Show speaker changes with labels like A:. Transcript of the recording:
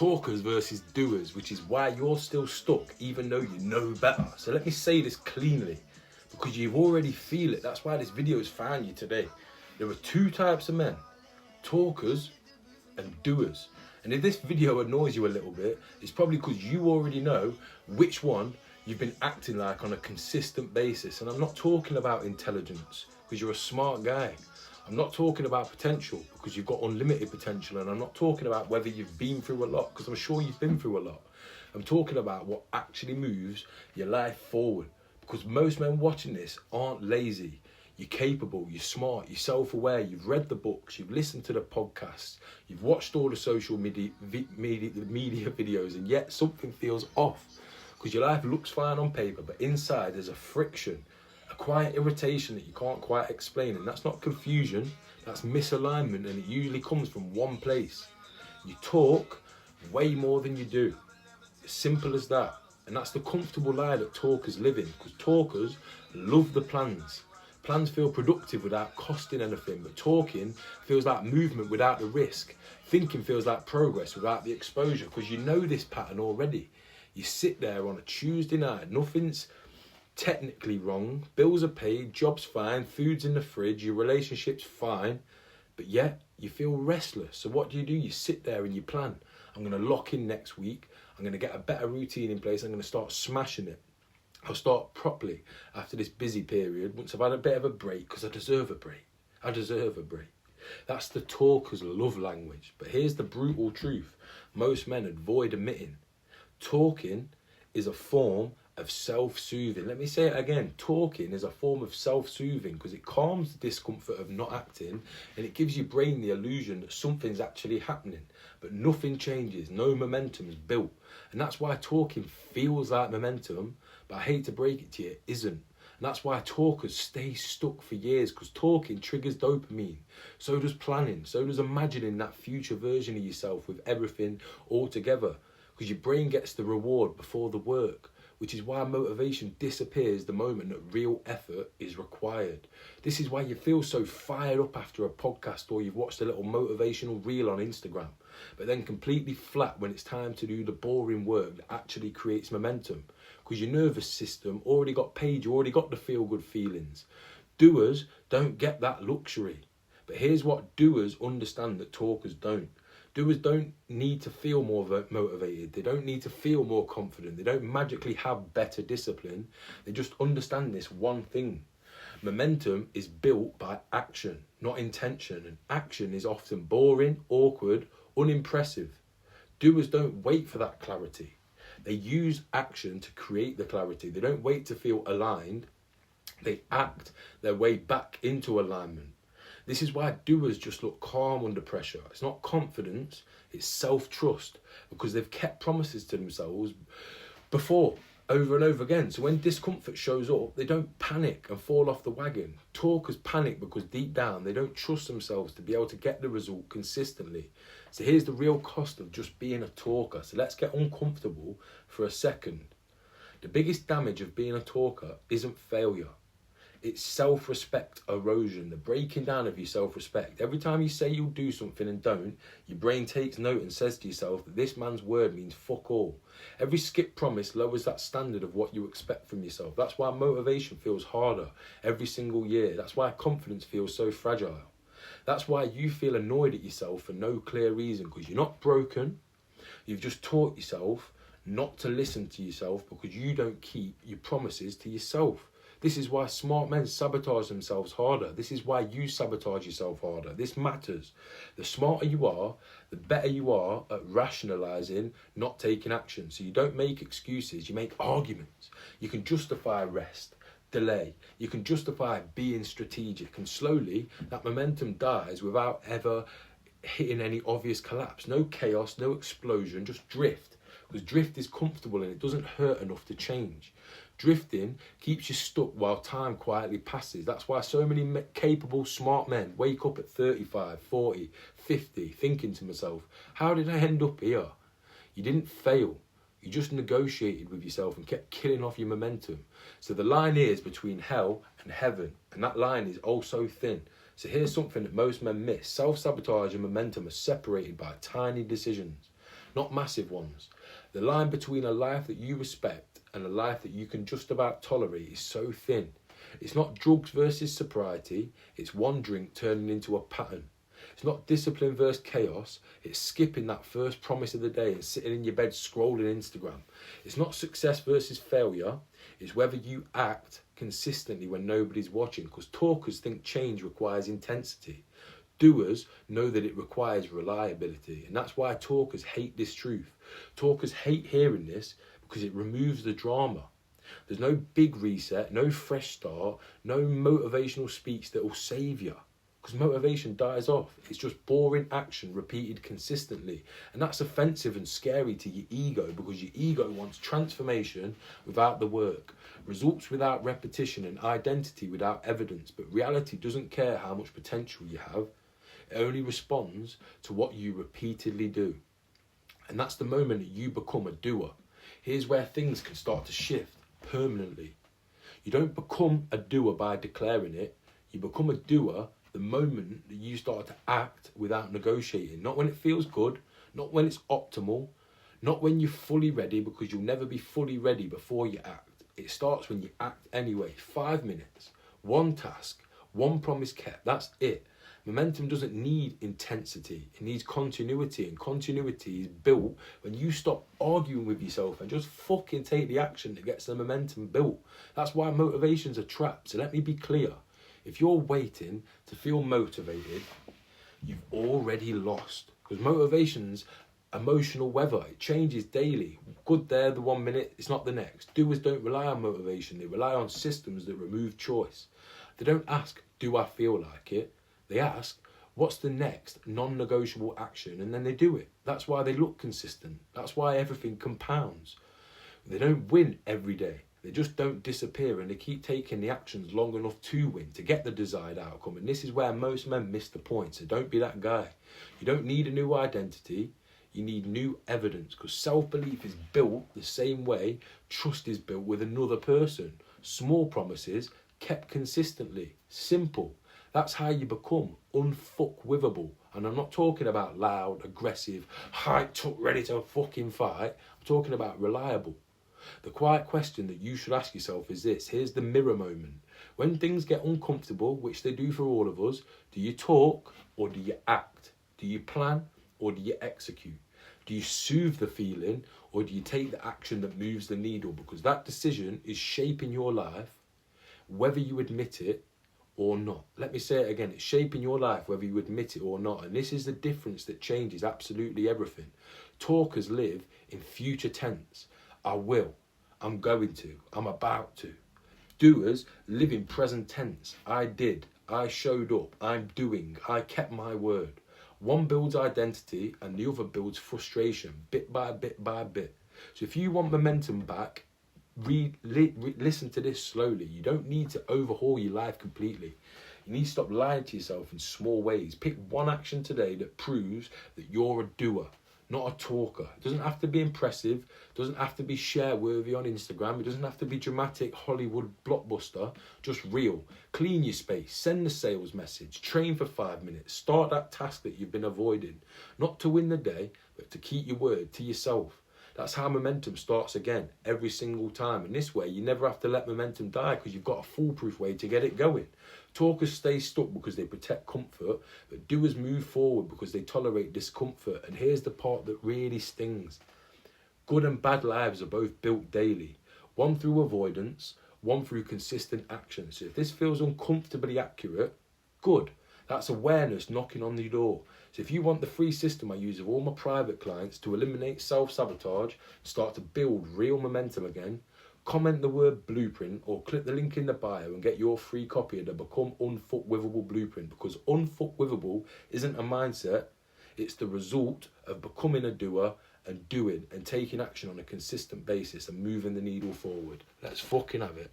A: talkers versus doers, which is why you're still stuck even though you know better. So let me say this cleanly, because you already feel it. That's why this video has found you today. There are two types of men, talkers and doers. And if this video annoys you a little bit, it's probably because you already know which one you've been acting like on a consistent basis. And I'm not talking about intelligence, because you're a smart guy. I'm not talking about potential, because you've got unlimited potential. And I'm not talking about whether you've been through a lot, because I'm sure you've been through a lot. I'm talking about what actually moves your life forward. Because most men watching this aren't lazy. You're capable, you're smart, you're self-aware, you've read the books, you've listened to the podcasts, you've watched all the social media videos, and yet something feels off. Because your life looks fine on paper, but inside there's a friction, a quiet irritation that you can't quite explain. And that's not confusion, that's misalignment, and it usually comes from one place. You talk way more than you do. It's simple as that. And that's the comfortable lie that talkers live in, because talkers love the plans. Plans feel productive without costing anything, but talking feels like movement without the risk. Thinking feels like progress without the exposure, because you know this pattern already. You sit there on a Tuesday night, nothing's technically wrong, bills are paid, job's fine, food's in the fridge, your relationship's fine, but yet you feel restless. So what do? You sit there and you plan. I'm going to lock in next week. I'm going to get a better routine in place. I'm going to start smashing it. I'll start properly after this busy period, once I've had a bit of a break, because I deserve a break. I deserve a break. That's the talker's love language. But here's the brutal truth most men avoid admitting. Talking is a form of self-soothing. Let me say it again. Talking is a form of self-soothing, because it calms the discomfort of not acting, and it gives your brain the illusion that something's actually happening. But nothing changes, no momentum is built. And that's why talking feels like momentum, but I hate to break it to you, it isn't. And that's why talkers stay stuck for years, because talking triggers dopamine. So does planning, so does imagining that future version of yourself with everything all together, because your brain gets the reward before the work. Which is why motivation disappears the moment that real effort is required. This is why you feel so fired up after a podcast, or you've watched a little motivational reel on Instagram, but then completely flat when it's time to do the boring work that actually creates momentum. Because your nervous system already got paid, you already got the feel-good feelings. Doers don't get that luxury. But here's what doers understand that talkers don't. Doers don't need to feel more motivated. They don't need to feel more confident. They don't magically have better discipline. They just understand this one thing. Momentum is built by action, not intention. And action is often boring, awkward, unimpressive. Doers don't wait for that clarity. They use action to create the clarity. They don't wait to feel aligned. They act their way back into alignment. This is why doers just look calm under pressure. It's not confidence, it's self-trust, because they've kept promises to themselves before, over and over again. So when discomfort shows up, they don't panic and fall off the wagon. Talkers panic because deep down they don't trust themselves to be able to get the result consistently. So here's the real cost of just being a talker. So let's get uncomfortable for a second. The biggest damage of being a talker isn't failure. It's self-respect erosion, the breaking down of your self-respect. Every time you say you'll do something and don't, your brain takes note and says to yourself that this man's word means fuck all. Every skipped promise lowers that standard of what you expect from yourself. That's why motivation feels harder every single year. That's why confidence feels so fragile. That's why you feel annoyed at yourself for no clear reason, because you're not broken. You've just taught yourself not to listen to yourself because you don't keep your promises to yourself. This is why smart men sabotage themselves harder. This is why you sabotage yourself harder. This matters. The smarter you are, the better you are at rationalising, not taking action. So you don't make excuses, you make arguments. You can justify rest, delay. You can justify being strategic. And slowly, that momentum dies without ever hitting any obvious collapse. No chaos, no explosion, just drift. Because drift is comfortable and it doesn't hurt enough to change. Drifting keeps you stuck while time quietly passes. That's why so many capable, smart men wake up at 35, 40, 50, thinking to themselves, how did I end up here? You didn't fail. You just negotiated with yourself and kept killing off your momentum. So the line is between hell and heaven, and that line is oh so thin. So here's something that most men miss. Self-sabotage and momentum are separated by tiny decisions. not massive ones. The line between a life that you respect and a life that you can just about tolerate is so thin. It's not drugs versus sobriety, it's one drink turning into a pattern. It's not discipline versus chaos, it's skipping that first promise of the day and sitting in your bed scrolling Instagram. It's not success versus failure, it's whether you act consistently when nobody's watching, because talkers think change requires intensity. Doers know that it requires reliability, and that's why talkers hate this truth. Talkers hate hearing this because it removes the drama. There's no big reset, no fresh start, no motivational speech that will save you. Because motivation dies off. It's just boring action repeated consistently. And that's offensive and scary to your ego, because your ego wants transformation without the work, results without repetition, and identity without evidence. But reality doesn't care how much potential you have. It only responds to what you repeatedly do. And that's the moment that you become a doer. Here's where things can start to shift permanently. You don't become a doer by declaring it. You become a doer the moment that you start to act without negotiating. Not when it feels good, not when it's optimal, not when you're fully ready, because you'll never be fully ready before you act. It starts when you act anyway. 5 minutes, one task, one promise kept. That's it. Momentum doesn't need intensity, it needs continuity, and continuity is built when you stop arguing with yourself and just fucking take the action that gets the momentum built. That's why motivation's a trap. So let me be clear. If you're waiting to feel motivated, you've already lost. Because motivation's emotional weather. It changes daily. Good there the 1 minute, it's not the next. Doers don't rely on motivation. They rely on systems that remove choice. They don't ask, do I feel like it? They ask, what's the next non-negotiable action? And then they do it. That's why they look consistent. That's why everything compounds. They don't win every day. They just don't disappear, and they keep taking the actions long enough to win, to get the desired outcome. And this is where most men miss the point. So don't be that guy. You don't need a new identity. You need new evidence, because self-belief is built the same way trust is built with another person. Small promises kept consistently. Simple. That's how you become unfuckwithable. And I'm not talking about loud, aggressive, hyped up, ready to fucking fight. I'm talking about reliable. The quiet question that you should ask yourself is this. Here's the mirror moment. When things get uncomfortable, which they do for all of us, do you talk or do you act? Do you plan or do you execute? Do you soothe the feeling or do you take the action that moves the needle? Because that decision is shaping your life, whether you admit it or not. Let me say it again. It's shaping your life whether you admit it or not. And this is the difference that changes absolutely everything. Talkers live in future tense. I will. I'm going to. I'm about to. Doers live in present tense. I did. I showed up. I'm doing. I kept my word. One builds identity and the other builds frustration, bit by bit by bit. So if you want momentum back, listen to this slowly. You don't need to overhaul your life completely. You need to stop lying to yourself in small ways. Pick one action today that proves that you're a doer, not a talker. It doesn't have to be impressive. It doesn't have to be share-worthy on Instagram. It doesn't have to be dramatic Hollywood blockbuster. Just real. Clean your space. Send the sales message. Train for 5 minutes. Start that task that you've been avoiding. Not to win the day, but to keep your word to yourself. That's how momentum starts again every single time. And this way, you never have to let momentum die because you've got a foolproof way to get it going. Talkers stay stuck because they protect comfort, but doers move forward because they tolerate discomfort. And here's the part that really stings. Good and bad lives are both built daily. One through avoidance, one through consistent action. So if this feels uncomfortably accurate, good. That's awareness knocking on the door. So if you want the free system I use with all my private clients to eliminate self-sabotage, start to build real momentum again, comment the word blueprint or click the link in the bio and get your free copy of the Become Unfuckwithable Blueprint. Because unfuckwithable isn't a mindset, it's the result of becoming a doer and doing and taking action on a consistent basis and moving the needle forward. Let's fucking have it.